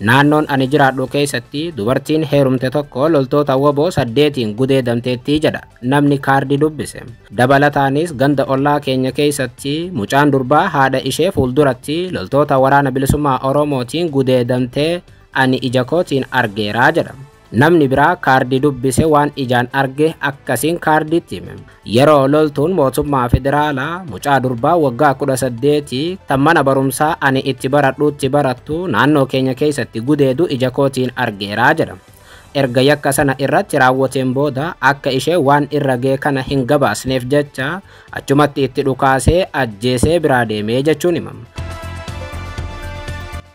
Naannoon ani jiraadhu keessatti dubartiin heerumte tokko loltoota waboo 8 gudeedamteetti jedha namni kaardii dubbise. Dabalataanis ganda ollaa keenya keessatti mucaan durbaa haadha ishee fuulduratti loltoota waraana bilisummaa Oromootiin gudeedamtee ani ija kootiin argeeraa jedha. Namni biraa kaardii dubbise waan ijaan arge akkasiin kaardiitti hime. Yeroo loltuun mootummaa federaalaa mucaa durbaa waggaa 18 tammana barumsaa ani itti baradhuutti barattu naannoo keenya keessatti gudeedu ija kootiin argeeraa jedha. Erga yakka sana irratti raawwateen booda akka ishee waan irra ga'e kana hin gabaasneef jecha achumatti itti dhukaasee ajjeesee biraa deemee jechuun himama.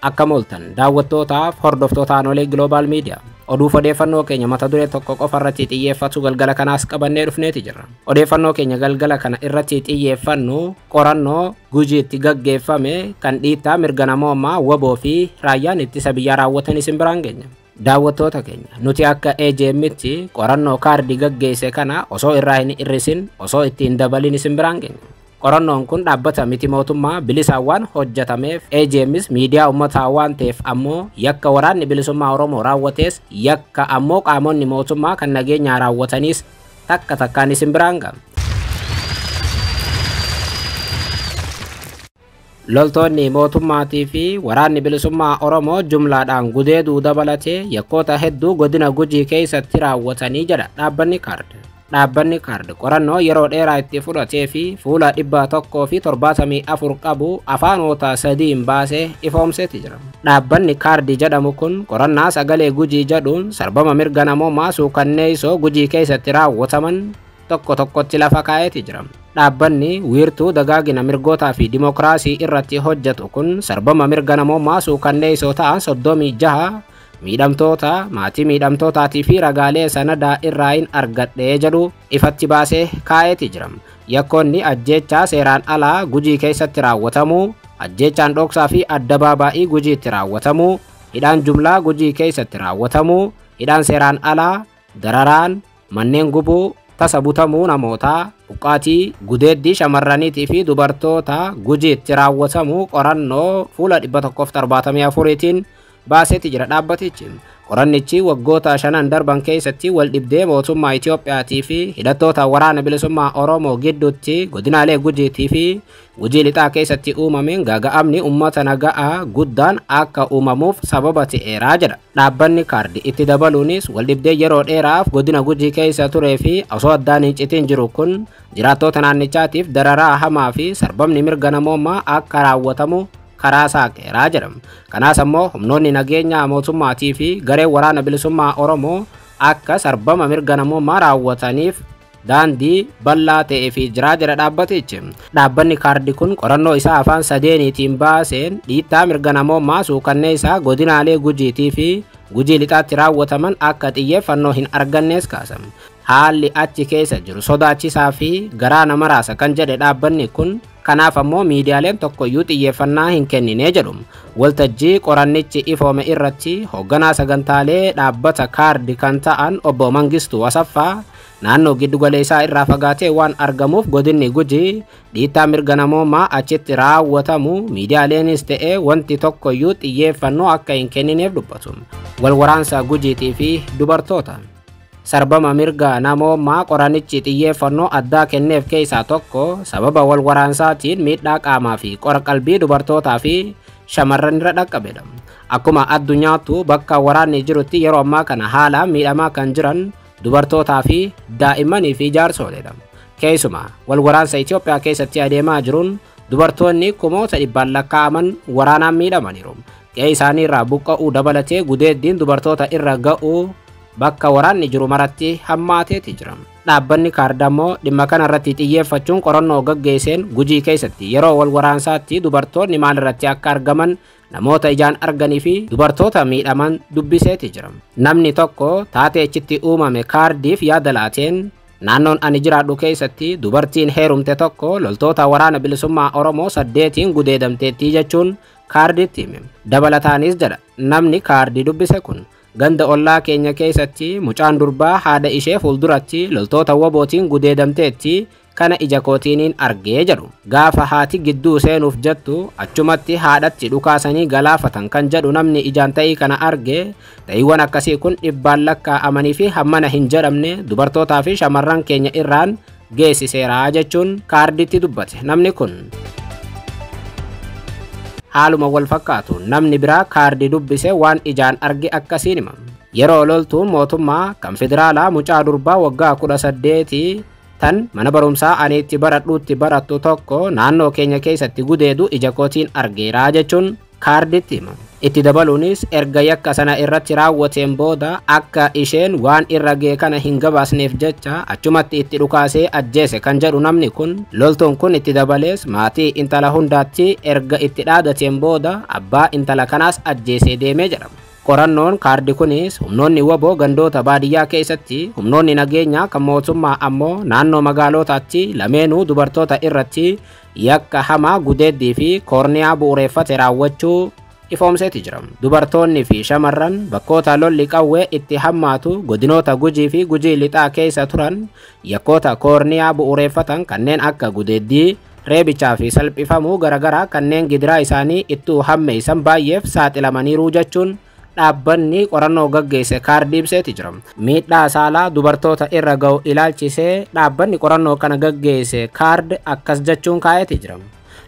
Akka mooltan daawwattootaaf hordoftoota Anolee Global Media oduu odeeffannoo keenya mata duree tokko qofa irratti xiyyeeffatu galgala kanaas qabannee dhufneeti jirra. Odeeffannoo keenya galgala kana irratti xiyyeeffannu qorannoo Gujiitti gaggeeffame kan dhiittaa mirga namoomaa waboo fi raayyaan ittisa biyyaa raawwatan isin biraan geenya. Daawwattoota keenya nuti akka AJM'tti qorannoo kaardii gaggeesse kana osoo irraa hin hir'isin osoo ittiin dabalin isin biraan geenya. Qorannoon kun dhaabbata miti mootummaa bilisaan waan hojjetameef AJM's miidiyaa uummataa waan ta'eef ammoo yakka waraanni bilisummaa Oromoo raawwates yakka ammoo qaamonni mootummaa kan nageenyaa raawwatanis takka takkaan isin biraan ga'a. Loltoonni mootummaatii fi waraanni bilisummaa Oromoo jumlaadhaan gudeeduu dabalatee yakkoota hedduu godina Gujii keessatti raawwatanii jedha dhaabbanni kaard. Dhaabbanni kaard qorannoo yeroo dheeraa itti fudhatee fi fuula 174 qabu afaanota 3 baasee ifoomseeti jira. Dhaabbanni kaard jedhamu kun qorannaa sagalee Gujii jedhuun sarbama mirga namoomaa suukanneessoo Gujii keessatti raawwataman tokko tokkotti lafa kaa'eeti jira. Dhaabbanni wiirtuu dagaagina mirgootaa fi dimokiraasii irratti hojjetu kun sarbama mirga namoomaa suukanneessoo ta'an 36 miidhamtoota maatii miidhamtootaatii fi ragaalee sanadaa irraa hin argadhee jedhu ifatti baasee kaa'eeti jira. Yakkoonni ajjeechaa seeraan alaa Gujii keessatti raawwatamuu, ajjeechaan dhoksaa fi addabaabaa'ii Gujiitti raawwatamuu, hidhaan jumlaa Gujii keessatti raawwatamuu, hidhaan seeraan alaa, dararaan, manneen gubuu, tasa butamuu namootaa, buqqaatii, gudeeddii shamarraniitii fi dubartoota Gujiitti raawwatamuu qorannoo fuula 174tiin baaseeti jira dhaabbatichi. Qorannichi waggoota 5 darban keessatti wal dhibdee mootummaa Itiyoophiyaatii fi hidhattoota waraana bilisummaa Oromoo gidduutti godinaalee Gujiitii fi Gujii lixaa keessatti uumameen gaaga'amni uummata nagaa guddaan akka uumamuuf sababa ta'eeraa jedha. Dhaabbanni kaardi itti dabaluunis wal dhibdee yeroo dheeraaf godina Gujii keessa turee fi osoo addaan hin citiin jiru kun jiraattota naannichaatiif dararaa hamaa fi sarbamni mirga namoomaa akka raawwatamu karaa saaqeeraa jedhama. Kanaas ammoo humnoonni nageenyaa mootummaatii fi garee waraana bilisummaa Oromoo akka sarbama mirga namoomaa raawwataniif daandii bal'aa ta'ee fi jiraa jedha dhaabbatichi. Dhaabbanni kaardi kun qorannoo isaa afaan 3tiin baaseen dhiittaa mirga namoomaa suukanneessaa godinaalee Gujiitii fi Gujii lixaatti raawwataman akka xiyyeeffannoo hin argannees kaasama. Haalli achi keessa jiru sodaachisaa fi garaa nama raasa kan jedhe dhaabbanni kun kanaaf ammoo miidiyaaleen tokkoyyuu xiyyeeffannaa hin kennine jedhu. Waltajjii qorannichi ifoome irratti hoogganaa sagantaalee dhaabbata kaardi kan ta'an obbo Mangistuu Asaffaa naannoo giddugaleessaa irraa fagaatee waan argamuuf godinni Gujii dhiittaa mirga namoomaa achitti raawwatamu miidiyaaleenis ta'ee wanti tokkoyyuu xiyyeeffannoo akka hin kennineef dubbatu. Walwaraansa Gujiitii fi dubartoota. Sarbama mirga namoomaa qorannichi xiyyeeffannoo addaa kenneef keessaa tokko sababa wal waraansaatiin miidhaa qaamaa fi qora qalbii dubartootaa fi shamarran irra dhaqqabedha. Akkuma addunyaattu bakka waraanni jirutti yeroo ammaa kana haalaan miidhamaa kan jiran dubartootaa fi daa'immanii fi jaarsoleedha. Keessumaa wal waraansa Itoophiyaa keessatti adeemaa jiruun dubartoonni kumoota dhibbaan lakkaa'aman waraanaan miidhamaniiru. Qe'ee isaanii irraa buqqa'uu dabalatee gudeeddiin dubartoota irra ga'uu bakka waraanni jiru maratti hammaateeti jira. Dhaabbanni kaardi ammoo dhimma kana irratti xiyyeeffachuun qorannoo gaggeesseen Gujii keessatti yeroo wal waraansaatti dubartoonni maal irratti akka argaman namoota ijaan arganii fi dubartoota miidhaman dubbiseeti jira. Namni tokko taatee achitti uumame kaardiif yaada laateen naannoon ani jiraadhu keessatti dubartiin heerumte tokko loltoota waraana bilisummaa Oromoo 8 gudeedamteetti jechuun kaardiitti hime. Dabalataanis jedha namni kaardii dubbise kun ganda ollaa keenya keessatti mucaan durbaa haadha ishee fuulduratti loltoota wabootiin gudeedamteetti kana ija kootiiniin argee jedhu. Gaafa haati gidduu seenuuf jettu achumatti haadhatti dhukaasanii galaafatan kan jedhu namni ijaan ta'ii kana arge. Ta'iiwwan akkasii kun dhibbaan lakkaa'amanii fi hammana hin jedhamne dubartootaa fi shamarran keenya irraan geessiseera jechuun kaarditti dubbate namni kun. Haaluma wal fakkaatu namni biraa kaardii dubbise waan ijaan arge akkasiin hima. Yeroo loltuun mootummaa kan federaalaa mucaa durbaa waggaa 18 tan mana barumsaa ani itti baradhuutti barattu tokko naannoo keenya keessatti gudeedu ija kootiin argeera jechuun kaarditti hima. Itti dabaluunis erga yakka sana irratti raawwateen booda akka isheen waan irra ga'e kana hin gabaasneef jecha achumatti itti dhukaasee ajjeese kan jedhu namni kun. Loltuun kun itti dabalees maatii intala hundaatti erga itti dhaadateen booda abbaa intala kanaas ajjeesee deemee jedhama. Qorannoon kaardii kunis humnoonni waboo gandoota baadiyyaa keessatti humnoonni nageenyaa kan mootummaa ammoo naannoo magaalotaatti lameenuu dubartoota irratti yakka hamaa gudeeddii fi koorniyaa bu'uureeffate raawwachuu ifoomseeti jira. Dubartoonni fi shamarran bakkoota lolli qawwee itti hammaatu godinoota Gujii fi Gujii lixaa keessa turan yakkoota koorniyaa bu'uureeffatan kanneen akka gudeeddii, reebichaa fi salphifamuu garagaraa kanneen gidiraa isaanii ittuu hammeessan baay'eef saaxilamaniiru jechuun dhaabbanni qorannoo gaggeesse kaardii ibseeti jira. Miidhaa saalaa dubartoota irra ga'u ilaalchisee dhaabbanni qorannoo kana gaggeesse kaard akkas jechuun kaa'eeti jira.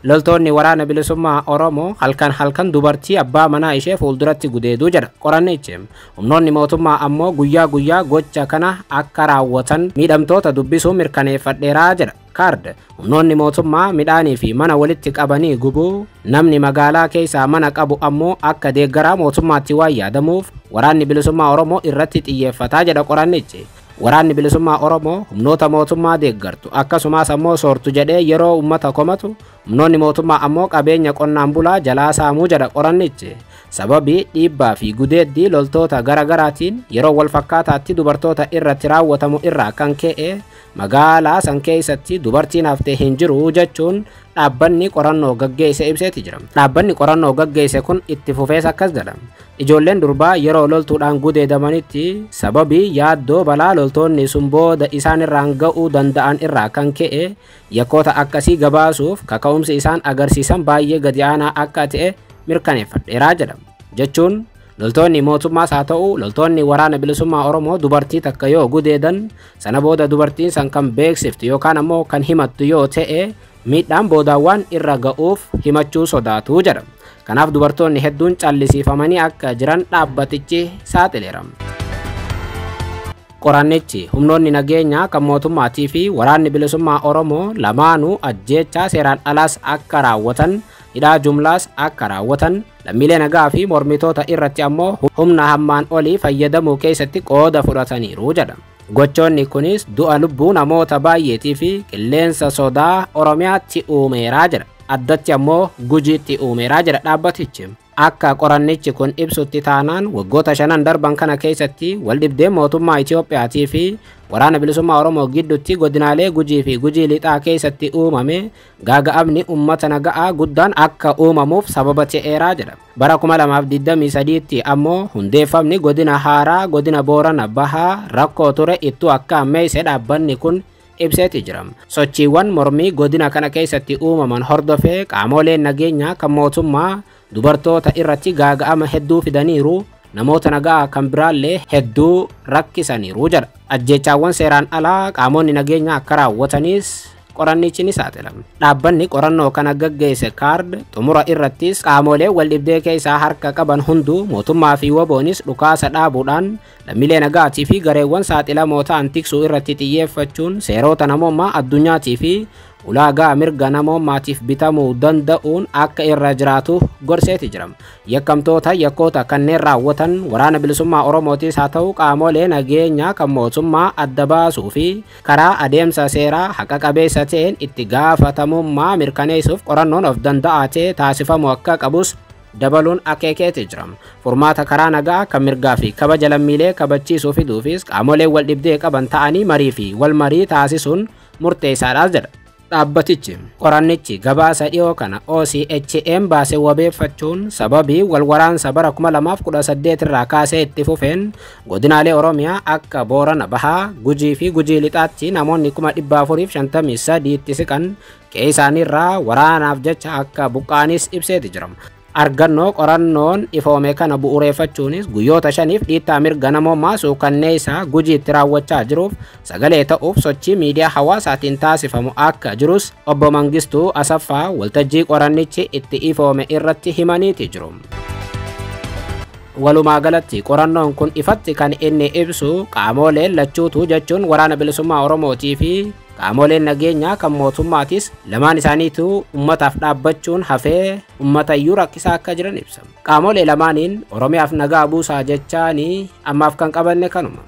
Loltoonni waraana bilisummaa Oromoo halkan dubartii abbaa manaa ishee fuulduratti gudeeduu jedha qorannichi. Humnoonni mootummaa ammoo guyyaa gocha kana akka raawwatan miidhamtoota dubbisuu mirkaneeffadheeraa jedha kaard. Humnoonni mootummaa midhaanii fi mana walitti qabanii gubuu, namni magaalaa keessaa mana qabu ammoo akka deeggaraa mootummaatti waan yaadamuuf waraanni bilisummaa Oromoo irratti xiyyeeffataa jedha qorannichi. Waraanni bilisummaa Oromoo humnoota mootummaa deeggartu akkasumas ammoo soortu jedhee yeroo ummata komatu, humnoonni mootummaa ammoo qabeenya qonnaan bulaa jalaa saamuu jedha qorannichi. Sababii dhiibbaa fi gudeeddii loltoota garagaraatiin yeroo wal fakkaataatti dubartoota irratti raawwatamu irraa kan ka'e magaalaa san keessatti dubartiin haftee hin jiru jechuun dhaabbanni qorannoo gaggeesse ibseeti jira. Dhaabbanni qorannoo gaggeesse kun itti fufees akkas jedha. Ijoolleen durbaa yeroo loltuudhaan gudeedamanitti sababii yaaddoo balaa loltoonni sun booda isaan irraan ga'uu danda'an irraa kan ka'e yakkoota akkasii gabaasuuf kaka'umsi isaan agarsiisan baay'ee gadi aanaa akka ta'e mirkaneeffadheeraa jedha. Jechuun loltoonni mootummaas haa ta'u loltoonni waraana bilisummaa Oromoo dubartii takka yoo gudeedan sana booda dubartiin san kan beeksiftu yookaan ammoo kan himattu yoo ta'e miidhaan boodaawwan irra ga'uuf himachuu sodaatu jedha. Kanaaf dubartoonni hedduun callisiifamanii akka jiran dhaabbatichi saaxileera. Qorannichi humnoonni nageenyaa kan mootummaatii fi waraanni bilisummaa Oromoo lamaanuu ajjeechaa seeraan alaas akka raawwatan, hidhaa jumlaas akka raawwatan, lammiilee nagaa fi mormitoota irratti ammoo humna hammaan olii fayyadamuu keessatti qooda fudhataniiru jedha. Gochoonni kunis du'a lubbuu namoota baay'eetii fi qilleensa sodaa Oromiyaatti uumeeraa jedha. Addatti ammoo Gujiitti uumeeraa jedha dhaabbatichi. Akka qorannichi kun ibsutti taanaan waggoota 5 darban kana keessatti waldhibdeen mootummaa Itiyoophiyaatii fi waraana bilisummaa Oromoo gidduutti godinaalee Gujii fi Gujii lixaa keessatti uumame gaaga'amni uummata nagaa guddaan akka uumamuuf sababa ta'eeraa jedha. Bara 2023tti ammoo hundeeffamni godina haaraa godina Boorana Bahaa rakkoo ture ittuu akka ammeesse dhaabbanni kun ibseeti jira. Sochiiwwan mormii godina kana keessatti uumaman hordofee qaamoleen nageenyaa kan mootummaa dubartoota irratti gaaga'ama hedduu fidaniiru, namoota nagaa kan biraallee hedduu rakkisaniiru jedha. Ajjeechaawwan seeraan alaa qaamonni nageenyaa akka raawwatanis qorannichi ni saaxilama. Dhaabbanni qorannoo kana gaggeesse kaard xumura irrattis qaamolee waldhibdee keessaa harka qaban hunduu mootummaa fi waboonis dhukaasa dhaabuudhaan lammiilee nagaatii fi gareewwan saaxilamoo ta'an tiksuu irratti xiyyeeffachuun seerota namummaa addunyaatii fi ulaagaa mirga namummaatiif bitamuu danda'uun akka irra jiraatu gorseeti jira. Yakkamtoota yakkoota kanneen raawwatan waraana bilisummaa Oromootis haa ta'u qaamolee nageenyaa kan mootummaa adda baasuu fi karaa adeemsa seeraa haqa qabeessa ta'een itti gaafatamummaa mirkaneessuuf qorannoon of danda'aa ta'e taasifamuu akka qabus dabaluun akeekeeti jira. Furmaata karaa nagaa kan mirgaa fi kabaja lammiilee kabachiisuu fiduufis qaamolee wal dhibdee qaban ta'anii marii fi wal marii taasisuun murteessaadhaas jedha. dhaabbatichi. Qorannichi gabaasa dhiyoo kana OCHM baase wabeeffachuun sababii walwaraansa bara 2018 irraa kaasee itti fufeen godinaalee Oromiyaa akka Boorana Bahaa, Gujii fi Gujii Lixaatti namoonni 453 itti siqan qe'ee isaaniirraa waraanaaf jecha akka buqqaanis ibseeti jira. Argannoo qorannoon ifoome kana bu'uureeffachuunis guyyoota 5f dhiittaa mirga namoomaa suukanneessaa Gujiitti raawwachaa jiruuf sagalee ta'uuf sochii miidiyaa hawaasaatiin taasifamu akka jirus obbo Mangistuu Asaffaa waltajjii qorannichi itti ifoome irratti himaniiti jiru. Walumaa galatti qorannoon kun ifatti kan inni ibsu qaamoleen lachuutu jechuun waraana bilisummaa Oromootii fi qaamoleen nageenyaa kan mootummaatis lamaan isaaniitu ummataaf dhaabbachuun hafee ummatayyuu rakkisaa akka jiran ibsa. Qaamolee lamaaniin Oromiyaaf nagaa buusaa jechaanii ammaaf kan qabanne kanuma.